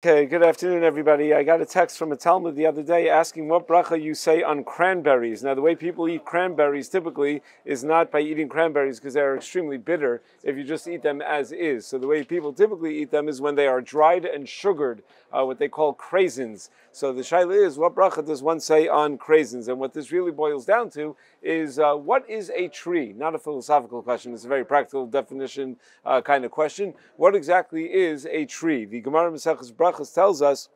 Okay, good afternoon, everybody. I got a text from a Talmud the other day asking what bracha you say on cranberries. Now, the way people eat cranberries typically is not by eating cranberries because they're extremely bitter if you just eat them as is. So the way people typically eat them is when they are dried and sugared, what they call craisins. So the shaila is, what bracha does one say on craisins? And what this really boils down to is what is a tree? Not a philosophical question, it's a very practical definition kind of question. What exactly is a tree? The Gemara Maseches Brachas tells us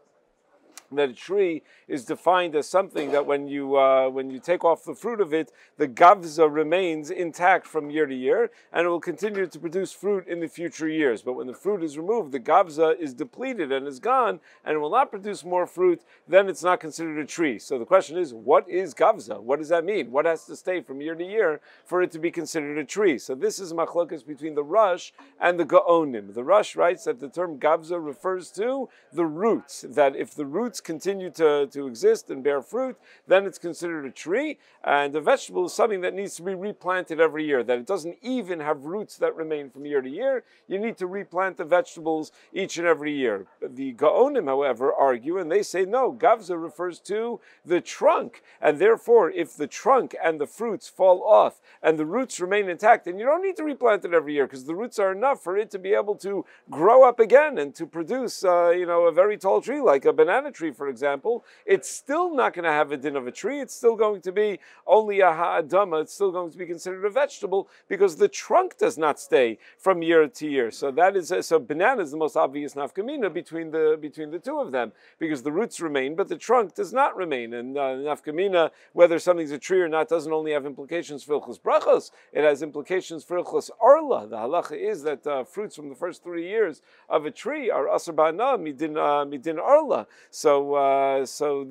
that a tree is defined as something that when you take off the fruit of it, the gavza remains intact from year to year, and it will continue to produce fruit in the future years. But when the fruit is removed, the gavza is depleted and is gone, and it will not produce more fruit, then it's not considered a tree. So the question is, what is gavza? What does that mean? What has to stay from year to year for it to be considered a tree? So this is machlokas between the Rush and the Gaonim. The Rush writes that the term gavza refers to the roots, that if the roots continue to exist and bear fruit, then it's considered a tree. And a vegetable is something that needs to be replanted every year, that it doesn't even have roots that remain from year to year. You need to replant the vegetables each and every year. The Gaonim, however, argue, and they say, no, Gavza refers to the trunk, and therefore, if the trunk and the fruits fall off and the roots remain intact, then you don't need to replant it every year, because the roots are enough for it to be able to grow up again and to produce, a very tall tree, like a banana tree, for example. It's still not going to have a din of a tree. It's still going to be only a ha'adama. It's still going to be considered a vegetable because the trunk does not stay from year to year. So that is so banana is the most obvious nafkamina between the two of them, because the roots remain, but the trunk does not remain. And nafkamina, whether something's a tree or not, doesn't only have implications for ilchus brachos. It has implications for ilchus arla. The halacha is that fruits from the first 3 years of a tree are asar ba'ana midin arla. So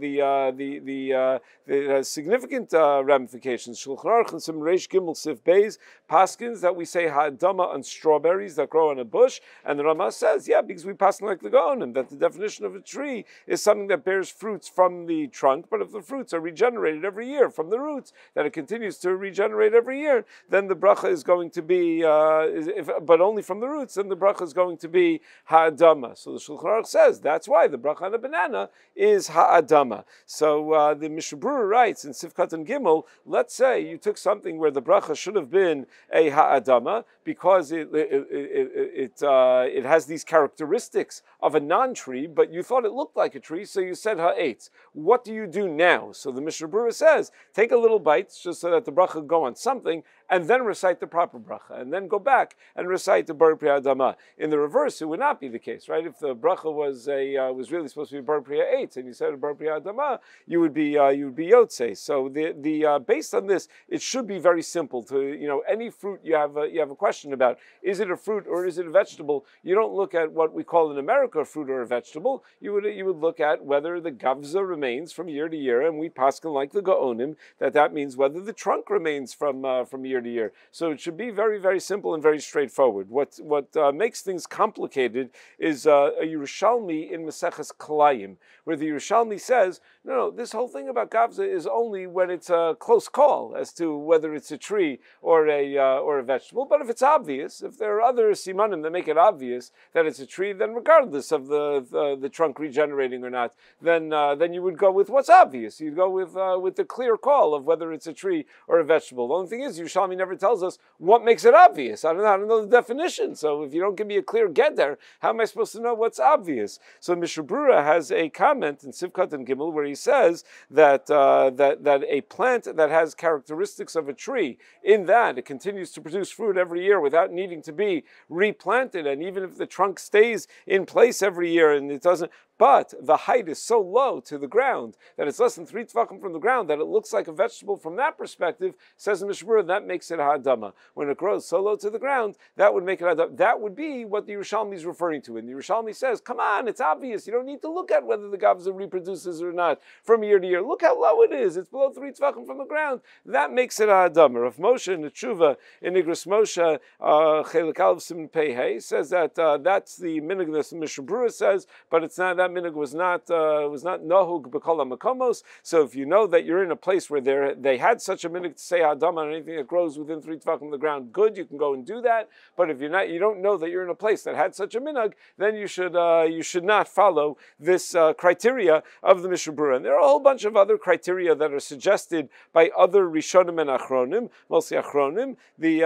the significant ramifications. Shulchan Aruch and some Reish Gimel Sif Beis paskins that we say ha'adama on strawberries that grow on a bush, and the Rama says, yeah, because we paskin like the Gaonim, that the definition of a tree is something that bears fruits from the trunk, but if the fruits are regenerated every year from the roots, that it continues to regenerate every year, then the bracha is going to be, but only from the roots, then the bracha is going to be ha'adama. So the Shulchan Aruch says that's why the bracha on a banana is ha'adama. So the Mishnah Berurah writes in Sifkat and Gimel, let's say you took something where the bracha should have been a ha'adama because it has these characteristics of a non-tree, but you thought it looked like a tree, so you said ha'etz. What do you do now? So the Mishnah Berurah says, take a little bite just so that the bracha will go on something, and then recite the proper bracha, and then go back and recite the bar priya adama. In the reverse, it would not be the case, right? If the bracha was really supposed to be bar priya 8, and you said bar priya adama, you would be yotze. So the based on this, it should be very simple. To any fruit you have a question about, is it a fruit or is it a vegetable? You don't look at what we call in America a fruit or a vegetable. You would look at whether the gavza remains from year to year, and we paskin like the Gaonim that means whether the trunk remains from year to year. So it should be very, very simple and very straightforward. What makes things complicated is a Yerushalmi in Maseches Kalayim, where the Yerushalmi says, no, this whole thing about gavza is only when it's a close call as to whether it's a tree or a vegetable. But if it's obvious, if there are other simanim that make it obvious that it's a tree, then regardless of the trunk regenerating or not, then you would go with what's obvious. You'd go with the clear call of whether it's a tree or a vegetable. The only thing is, Yerushalmi never tells us what makes it obvious. I don't know the definition. So if you don't give me a clear get there, how am I supposed to know what's obvious? So Mishnah Berurah has a comment in Sivkat and Gimel where he says that a plant that has characteristics of a tree, in that it continues to produce fruit every year without needing to be replanted, and even if the trunk stays in place every year and it doesn't, but the height is so low to the ground that it's less than 3 tefachim from the ground that it looks like a vegetable from that perspective, says the Mishnah Berurah, that makes it ha'adama. When it grows so low to the ground, that would make it ha'adama. That would be what the Yerushalmi is referring to. And the Yerushalmi says, come on, it's obvious. You don't need to look at whether the gavza reproduces or not from year to year. Look how low it is. It's below 3 tefachim from the ground. That makes it ha'adama. Rav Moshe in the Tshuva, in Igros Moshe, Chelik Aleph Siman Pei Hey, says that that's the minhag that the Mishnah Berurah says, but it's not that minhag was not nahug b'kol makomos. So if you know that you're in a place where they had such a minhag to say hadama on anything that grows within 3 tefachim of the ground, good, you can go and do that. But if you don't know that you're in a place that had such a minhag, then you should not follow this criteria of the Mishnah Berurah. And there are a whole bunch of other criteria that are suggested by other Rishonim and Achronim, mostly Achronim. The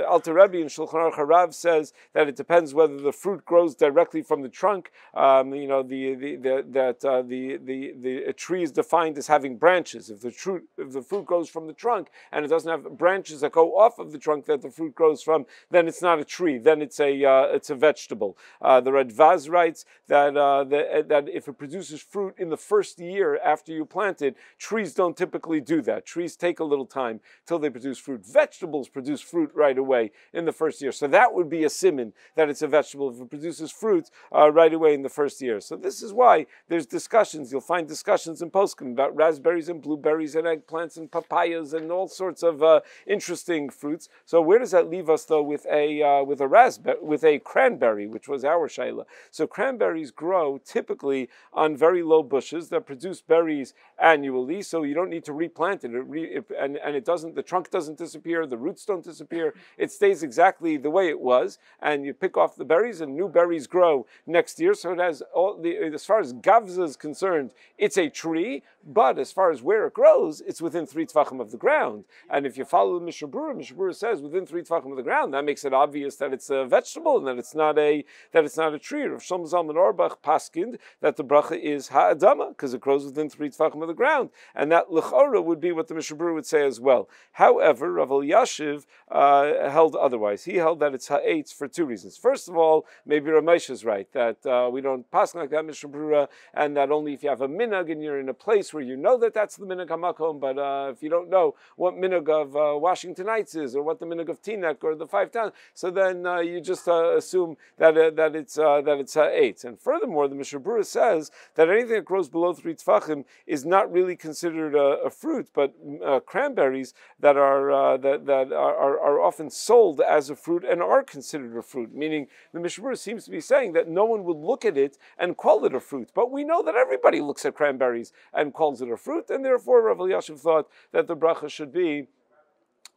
Alter Rebbe in Shulchan Aruch Harav says that it depends whether the fruit grows directly from the trunk. A tree is defined as having branches. If the fruit grows from the trunk and it doesn't have branches that go off of the trunk that the fruit grows from, then it's not a tree. Then it's a vegetable. The Radvaz writes that if it produces fruit in the first year after you plant it, trees don't typically do that. Trees take a little time till they produce fruit. Vegetables produce fruit right away in the first year. So that would be a siman that it's a vegetable if it produces fruit right away in the first year. So this is why there's discussions. You'll find discussions in poskim about raspberries and blueberries and eggplants and papayas and all sorts of interesting fruits. So where does that leave us though with a cranberry, which was our shayla? So cranberries grow typically on very low bushes that produce berries annually. So you don't need to replant it. And it doesn't. The trunk doesn't disappear. The roots don't disappear. It stays exactly the way it was. And you pick off the berries, and new berries grow next year. So it has as far as gavza is concerned, it's a tree. But as far as where it grows, it's within 3 tefachim of the ground. And if you follow the Mishnah Berurah says within 3 tefachim of the ground, that makes it obvious that it's a vegetable and that it's not a tree. Rav Shlomo Zalman Auerbach paskind that the bracha is ha'adama because it grows within 3 tefachim of the ground, and that l'chora would be what the Mishnah Berurah would say as well. However, Rav Elyashiv held otherwise. He held that it's ha'etz for 2 reasons. First of all, maybe Ramesh is right that we don't pass like that Mishnah Berurah, and that only if you have a minhag and you're in a place where you know that that's the minhag hamakom, but if you don't know what minhag of Washington Heights is, or what the minhag of Teaneck or the 5 towns, so then you just assume that it's ha'etz. And furthermore, the Mishnah Berurah says that anything that grows below 3 tefachim is not really considered a fruit, but cranberries that are often sold as a fruit and are considered a fruit. Meaning, the Mishnah Berurah seems to be saying that no one would look at it and call it a fruit, but we know that everybody looks at cranberries and calls it a fruit, and therefore Rav Elyashiv thought that the bracha should be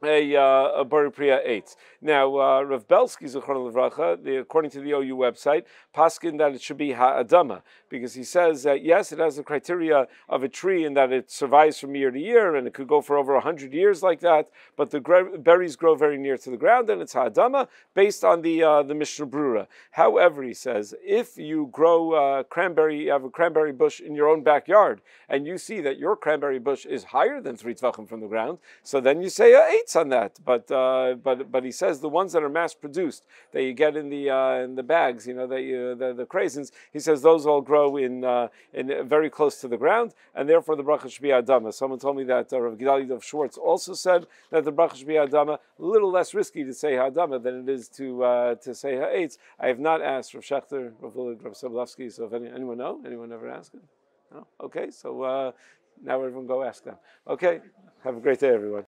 a Bari Priya 8. Now, Rav Belsky, Zichron Levracha, according to the OU website, paskin that it should be ha'adama, because he says that yes, it has the criteria of a tree in that it survives from year to year, and it could go for over 100 years like that, but the berries grow very near to the ground, and it's ha'adama, based on the Mishnah Berurah. However, he says, if you grow you have a cranberry bush in your own backyard, and you see that your cranberry bush is higher than 3 tvachim from the ground, so then you say 8 on that, but he says the ones that are mass produced that you get in the bags, the Craisins, he says those all grow in very close to the ground, and therefore the bracha should be adama. Someone told me that Rav Gedali Dov Schwartz also said that the bracha should be adama. A little less risky to say adama than it is to say ha'etz. I have not asked Rav Shechter, Rav Willard, Rav Sobolovsky. So if anyone know, anyone ever asked it? No? Okay, so now everyone go ask them. Okay, have a great day, everyone.